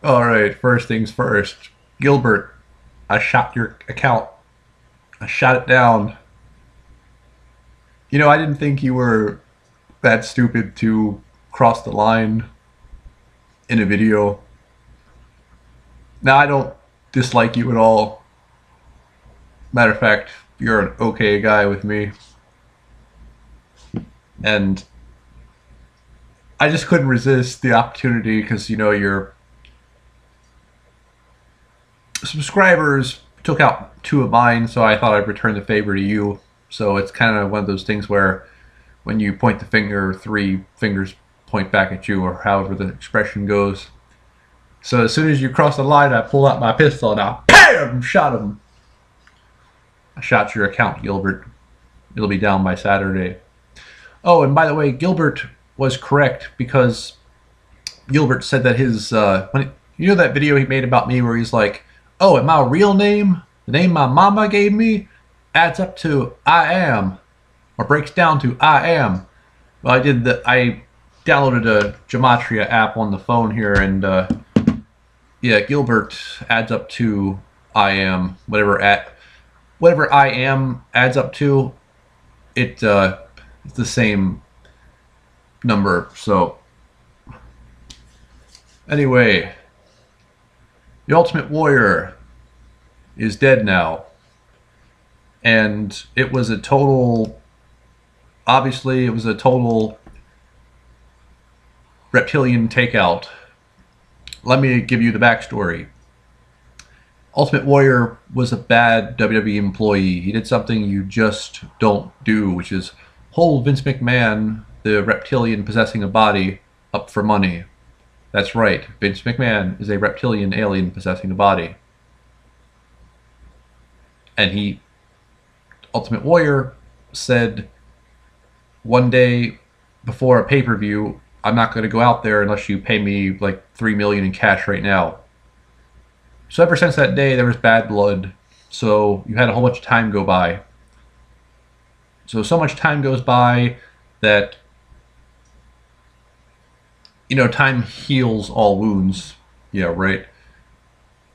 Alright, first things first. Gilbert, I shot your account. I shot it down. You know, I didn't think you were that stupid to cross the line in a video. Now, I don't dislike you at all. Matter of fact, you're an okay guy with me. And I just couldn't resist the opportunity because, you know, your subscribers took out two of mine, so I thought I'd return the favor to you. So it's kind of one of those things where when you point the finger, three fingers point back at you, or however the expression goes. So as soon as you cross the line, I pulled out my pistol and I BAM! Shot him. I shot your account, Gilbert. It'll be down by Saturday. Oh, and by the way, Gilbert was correct because Gilbert said that his you know that video he made about me where he's like, "Oh, and my real name, the name my mama gave me, adds up to I am, or breaks down to I am." Well, I downloaded a Gematria app on the phone here, and yeah, Gilbert adds up to I am, whatever I am adds up to. It's the same number. So anyway, the Ultimate Warrior is dead now, and it was a total. Obviously, it was a total Reptilian takeout. Let me give you the backstory. Ultimate Warrior was a bad WWE employee. He did something you just don't do, which is hold Vince McMahon, the reptilian possessing a body, up for money. That's right, Vince McMahon is a reptilian alien possessing a body. And Ultimate Warrior, said one day before a pay-per-view, "I'm not going to go out there unless you pay me like $3 million in cash right now." So ever since that day, there was bad blood. So you had a whole bunch of time go by. So much time goes by that, you know, time heals all wounds. Yeah, right.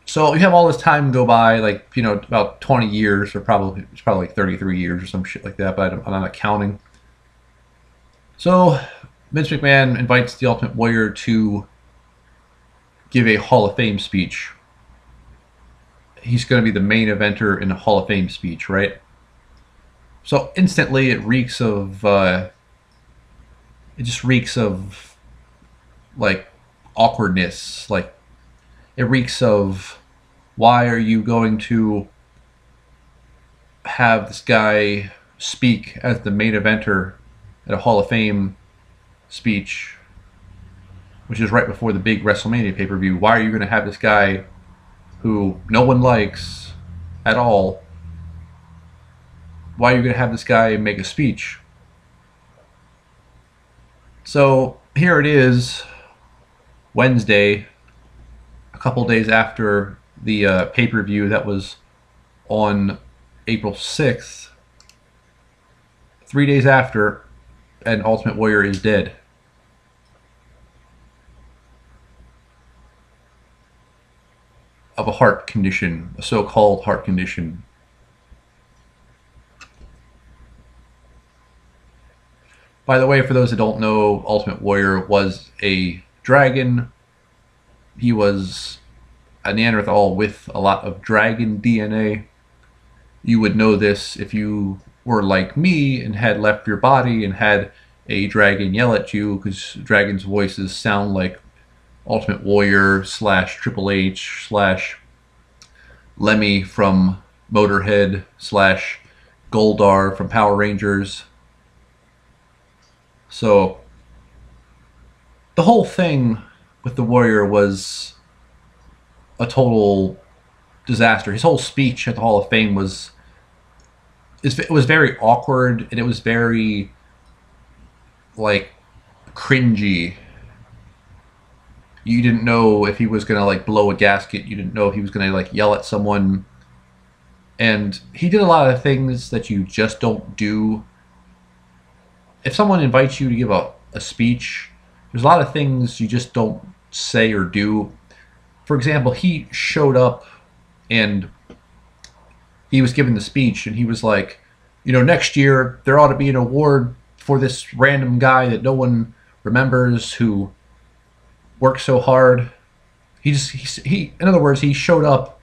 So you have all this time go by, like, you know, about 20 years, or it's probably like 33 years or some shit like that, but I'm not counting. So Vince McMahon invites the Ultimate Warrior to give a Hall of Fame speech. He's going to be the main eventer in a Hall of Fame speech, right? So instantly it reeks of, it just reeks of, like, awkwardness. Like, it reeks of, why are you going to have this guy speak as the main eventer at a Hall of Fame speech, which is right before the big WrestleMania pay-per-view? Why are you going to have this guy who no one likes at all, why are you going to have this guy make a speech? So here it is, Wednesday, a couple days after the pay-per-view that was on April 6th, 3 days after, and Ultimate Warrior is dead. Of a heart condition, a so-called heart condition. By the way, for those that don't know, Ultimate Warrior was a dragon. He was a Neanderthal with a lot of dragon DNA. You would know this if you were like me and had left your body and had a dragon yell at you, because dragons' voices sound like Ultimate Warrior / Triple H / Lemmy from Motorhead / Goldar from Power Rangers. So the whole thing with the Warrior was a total disaster. His whole speech at the Hall of Fame was very awkward, and it was very, like, cringy. You didn't know if he was gonna, like, blow a gasket. You didn't know if he was gonna, like, yell at someone. And he did a lot of things that you just don't do. If someone invites you to give a speech, there's a lot of things you just don't say or do. for example, he showed up and he was giving the speech, and he was like, you know, next year there ought to be an award for this random guy that no one remembers who worked so hard. He in other words, he showed up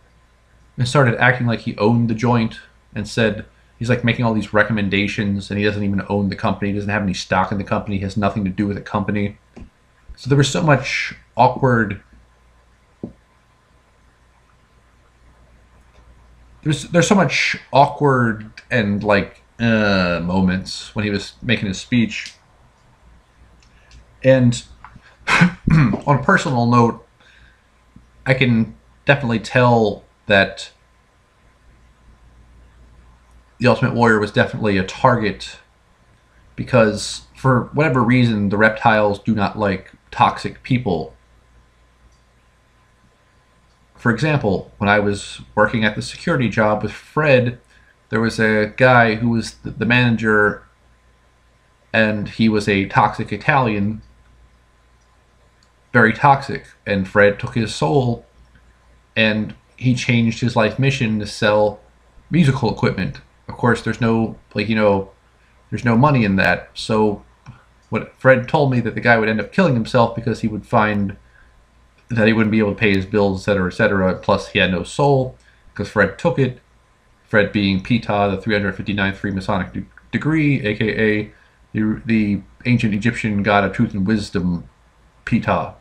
and started acting like he owned the joint and said he's like making all these recommendations, and he doesn't even own the company. He doesn't have any stock in the company. He has nothing to do with the company. So there was so much awkward. There's so much awkward and like moments when he was making his speech. And on a personal note, I can definitely tell that the Ultimate Warrior was definitely a target because for whatever reason the reptiles do not like toxic people. For example, when I was working at the security job with Fred, there was a guy who was the manager, and he was a toxic Italian, very toxic, and Fred took his soul and he changed his life mission to sell musical equipment. Of course, there's no, like, you know, there's no money in that. So what Fred told me, that the guy would end up killing himself because he would find that he wouldn't be able to pay his bills, etc., etc. Plus, he had no soul because Fred took it. Fred being Ptah, the 359th Freemasonic degree, aka the ancient Egyptian god of truth and wisdom, Ptah.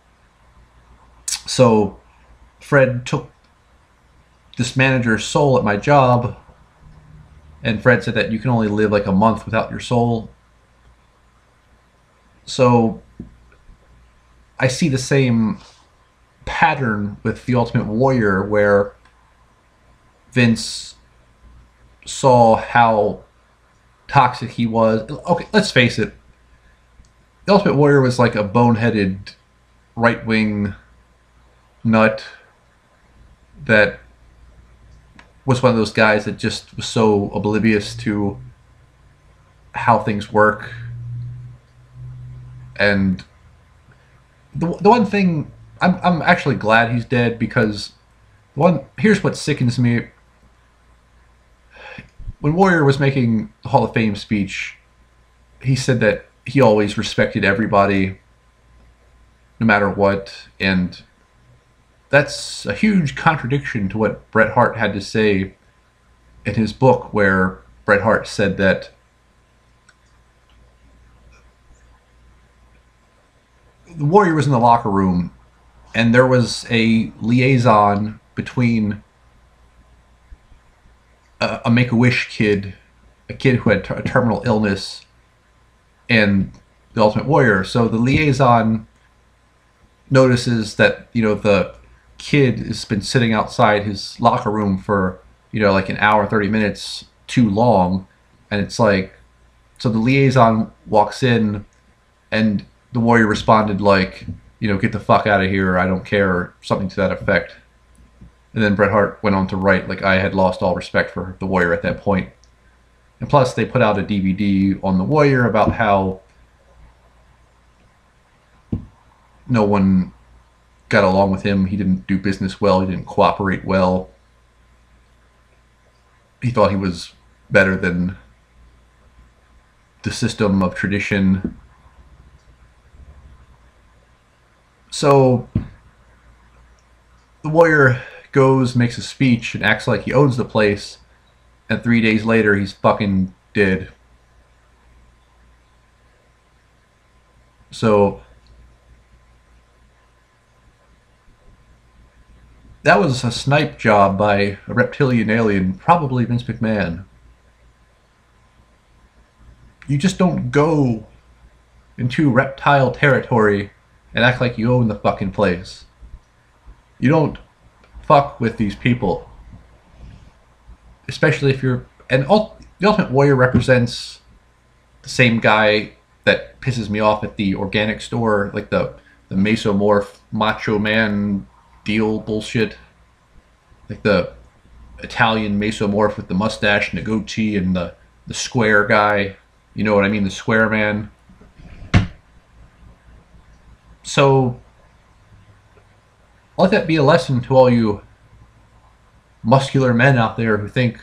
So Fred took this manager's soul at my job, and Fred said that you can only live like a month without your soul. So I see the same pattern with the Ultimate Warrior, where Vince saw how toxic he was. Okay, let's face it. The Ultimate Warrior was like a boneheaded right-wing nut that was one of those guys that just was so oblivious to how things work. And the one thing, I'm actually glad he's dead, because here's what sickens me. When Warrior was making the Hall of Fame speech, he said that he always respected everybody, no matter what, and that's a huge contradiction to what Bret Hart had to say in his book, where Bret Hart said that the Warrior was in the locker room and there was a liaison between a Make-A-Wish kid, a kid who had a terminal illness, and the Ultimate Warrior. So the liaison notices that, you know, the kid has been sitting outside his locker room for, you know, like an hour, 30 minutes too long. And it's like, so the liaison walks in, and the Warrior responded like, you know, get the fuck out of here, I don't care, or something to that effect. And then Bret Hart went on to write, like, I had lost all respect for the Warrior at that point. And plus, they put out a DVD on the Warrior about how no one got along with him. He didn't do business well. He didn't cooperate well. He thought he was better than the system of tradition. So the Warrior goes, makes a speech, and acts like he owns the place, and 3 days later he's fucking dead. So that was a snipe job by a reptilian alien, probably Vince McMahon. You just don't go into reptile territory and act like you own the fucking place. You don't fuck with these people. Especially if you're... And the Ultimate Warrior represents the same guy that pisses me off at the organic store, like the mesomorph macho man deal bullshit. Like the Italian mesomorph with the mustache and the goatee, and the square guy. You know what I mean? The square man. So let that be a lesson to all you muscular men out there who think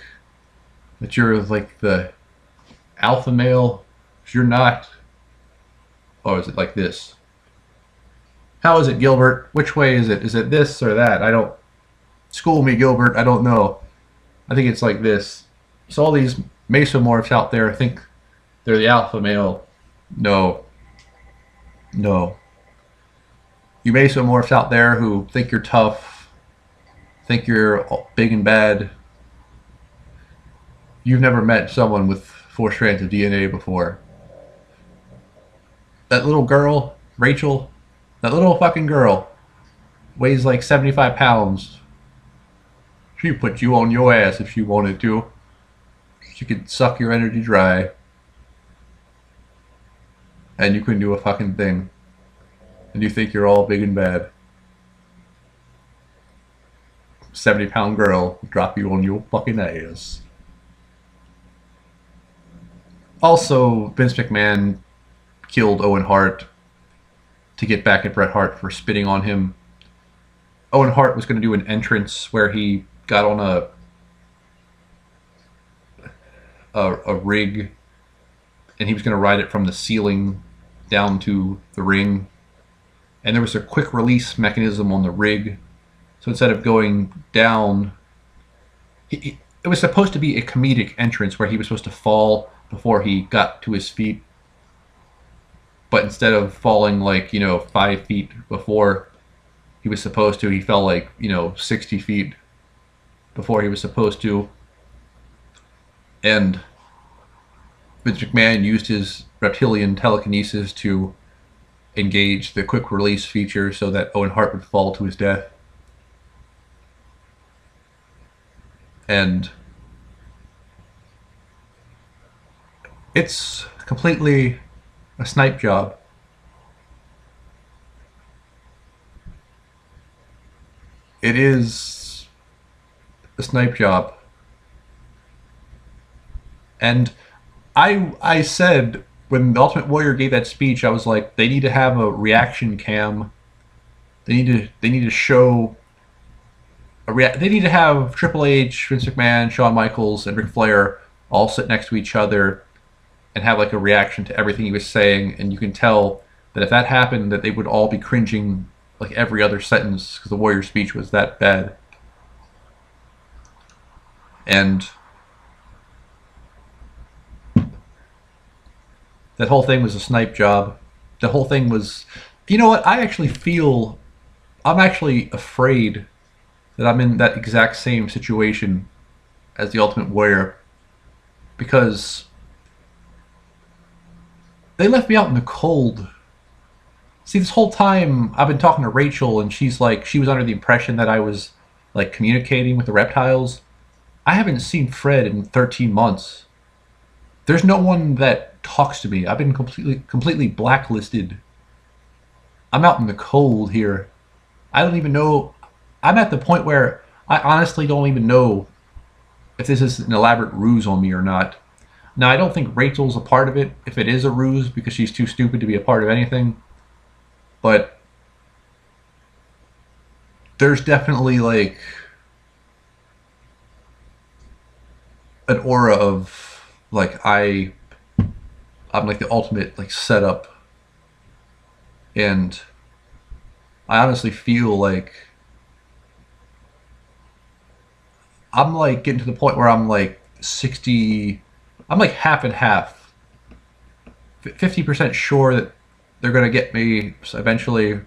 that you're like the alpha male. You're not. Or is it like this? How is it, Gilbert? Which way is it? Is it this or that? I don't... School me, Gilbert. I don't know. I think it's like this. So all these mesomorphs out there think they're the alpha male. No. No. You mesomorphs out there who think you're tough, think you're big and bad, you've never met someone with 4 strands of DNA before. That little girl, Rachel, that little fucking girl, weighs like 75 pounds. She'd put you on your ass if she wanted to. She could suck your energy dry. And you couldn't do a fucking thing. And you think you're all big and bad. 70-pound girl will drop you on your fucking ass. Also, Vince McMahon killed Owen Hart to get back at Bret Hart for spitting on him. Owen Hart was going to do an entrance where he got on a rig, and he was going to ride it from the ceiling down to the ring. And there was a quick release mechanism on the rig. So instead of going down, it was supposed to be a comedic entrance where he was supposed to fall before he got to his feet. But instead of falling like, 5 feet before he was supposed to, he fell like, 60 feet before he was supposed to. And Vince McMahon used his reptilian telekinesis to engage the quick release feature so that Owen Hart would fall to his death. And it's completely a snipe job. It is a snipe job. And I said, when the Ultimate Warrior gave that speech, I was like, they need to have a reaction cam. They need to show they need to have Triple H, Vince McMahon, Shawn Michaels, and Ric Flair all sit next to each other and have like a reaction to everything he was saying, and you can tell that if that happened, that they would all be cringing like every other sentence because the Warrior speech was that bad. And that whole thing was a snipe job. The whole thing was... You know what? I actually feel... I'm actually afraid that I'm in that exact same situation as the Ultimate Warrior. Because they left me out in the cold. See, this whole time I've been talking to Rachel, and she's like, she was under the impression that I was like communicating with the reptiles. I haven't seen Fred in 13 months. There's no one that talks to me. I've been completely blacklisted. I'm out in the cold here. I don't even know. I'm at the point where I honestly don't even know if this is an elaborate ruse on me or not. Now, I don't think Rachel's a part of it, if it is a ruse, because she's too stupid to be a part of anything. But there's definitely like an aura of like I'm like the ultimate like setup, and I honestly feel like I'm like getting to the point where I'm like 60, I'm like half and half, 50% sure that they're gonna get me eventually,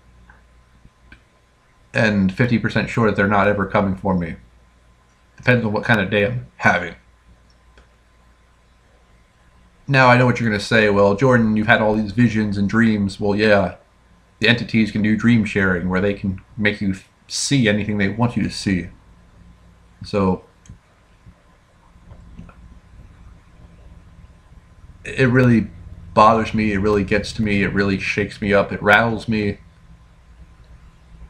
and 50% sure that they're not ever coming for me. Depends on what kind of day I'm having. Now I know what you're going to say. Well, Jordan, you've had all these visions and dreams. Well, yeah, the entities can do dream sharing where they can make you see anything they want you to see. So it really bothers me. It really gets to me. It really shakes me up. It rattles me,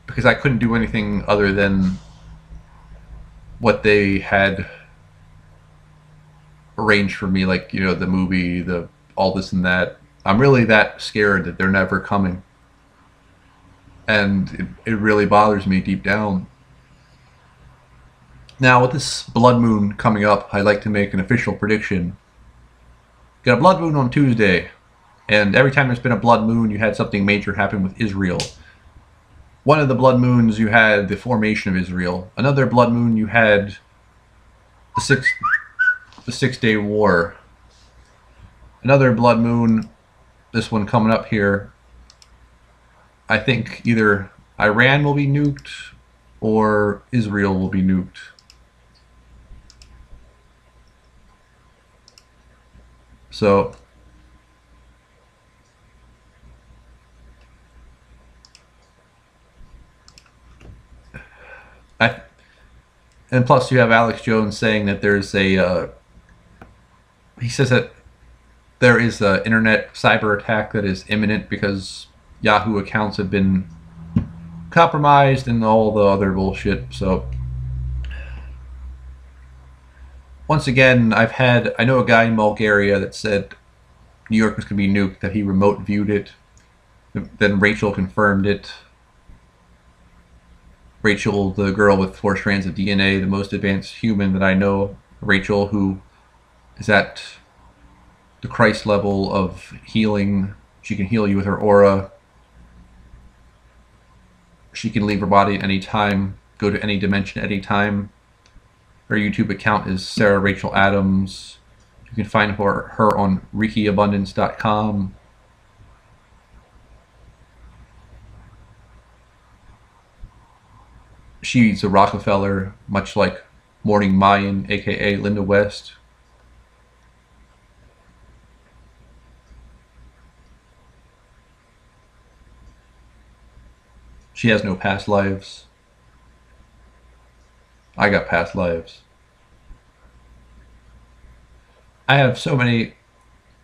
because I couldn't do anything other than what they had arranged for me, like, the movie, all this and that. I'm really that scared that they're never coming. and it really bothers me deep down. Now, with this blood moon coming up, I'd like to make an official prediction. Got a blood moon on Tuesday, and every time there's been a blood moon, you had something major happen with Israel. One of the blood moons, you had the formation of Israel. Another blood moon, you had the Six-Day War. Another blood moon, this one coming up here, I think either Iran will be nuked or Israel will be nuked. So and plus you have Alex Jones saying that there's a he says that there is an internet cyber attack that is imminent because Yahoo accounts have been compromised and all the other bullshit. So once again, I know a guy in Bulgaria that said New York was going to be nuked, that he remote viewed it. Then Rachel confirmed it. Rachel, the girl with 4 strands of DNA, the most advanced human that I know. Rachel, who is at the Christ level of healing. She can heal you with her aura. She can leave her body at any time, go to any dimension at any time. Her YouTube account is Sarah Rachel Adams. You can find her on RickyAbundance.com. She's a Rockefeller, much like Morning Mayan, aka Linda West. She has no past lives. I got past lives. I have so many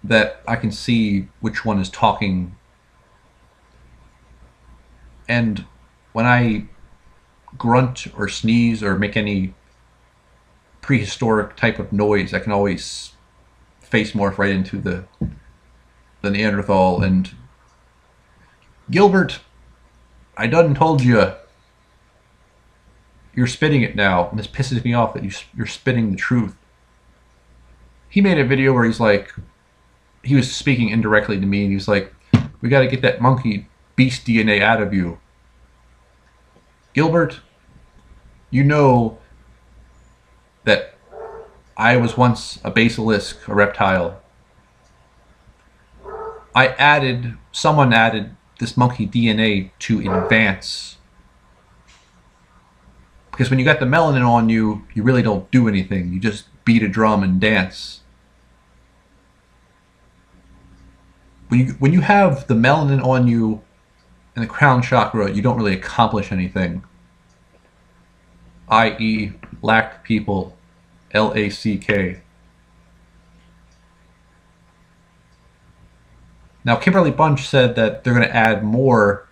that I can see which one is talking. And when I grunt or sneeze or make any prehistoric type of noise, I can always face morph right into the Neanderthal. And Gilbert, I done told you. You're spitting it now, and this pisses me off that you're spitting the truth. He made a video where he was speaking indirectly to me, and he was like, we got to get that monkey beast DNA out of you. Gilbert, you know that I was once a basilisk, a reptile. Someone added this monkey DNA to advance. Because when you got the melanin on you, you really don't do anything. You just beat a drum and dance. When you have the melanin on you in the crown chakra, you don't really accomplish anything. I.e., lack people. L-A-C-K. Now, Kimberly Bunch said that they're going to add more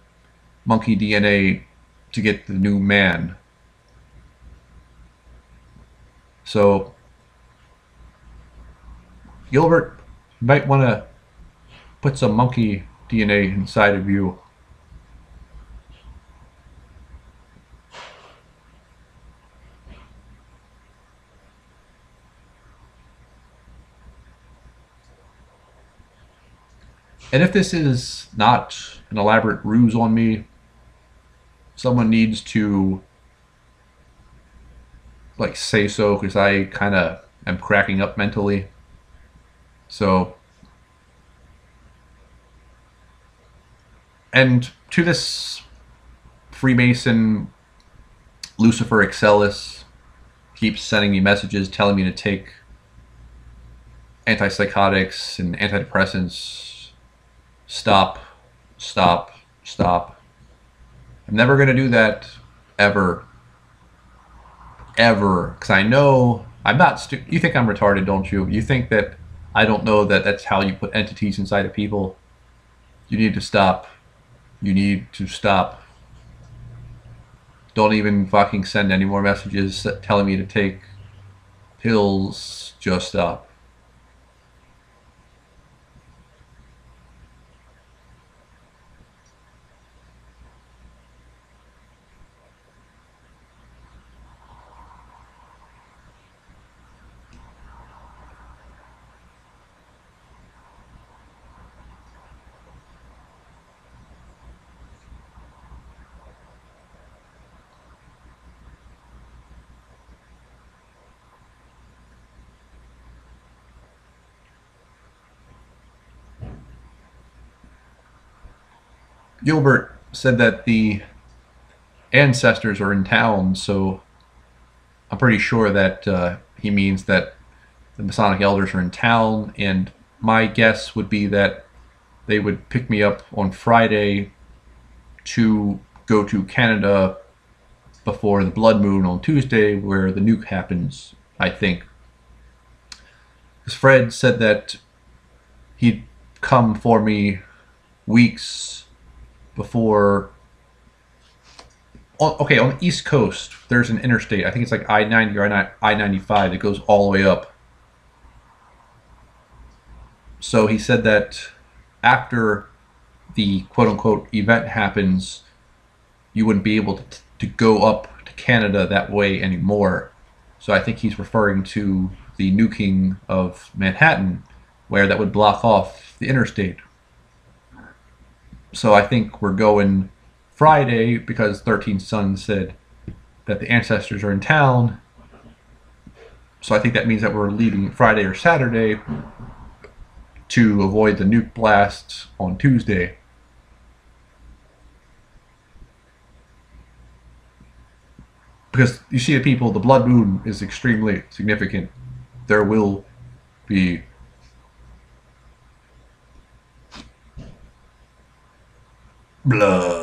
monkey DNA to get the new man. So, Gilbert, you might want to put some monkey DNA inside of you. And if this is not an elaborate ruse on me, someone needs to say so, because I kind of am cracking up mentally. So, and to this Freemason Lucifer Excellus keeps sending me messages telling me to take antipsychotics and antidepressants. Stop, stop, stop. I'm never going to do that, ever. Ever. Because I know I'm not you think I'm retarded, don't you? You think that I don't know that that's how you put entities inside of people. You need to stop. You need to stop. Don't even fucking send any more messages telling me to take pills. Just stop. Gilbert said that the ancestors are in town, so I'm pretty sure that he means that the Masonic elders are in town, and my guess would be that they would pick me up on Friday to go to Canada before the blood moon on Tuesday, where the nuke happens, I think. Because Fred said that he'd come for me weeks before. Okay, on the East Coast, there's an interstate. I think it's like I-90 or I-95 that goes all the way up. So he said that after the quote-unquote event happens, you wouldn't be able to go up to Canada that way anymore. So I think he's referring to the nuking of Manhattan, where that would block off the interstate. So I think we're going Friday because 13 Sun said that the ancestors are in town. So I think that means that we're leaving Friday or Saturday to avoid the nuke blast on Tuesday. Because you see the people, the blood moon is extremely significant. There will be blood.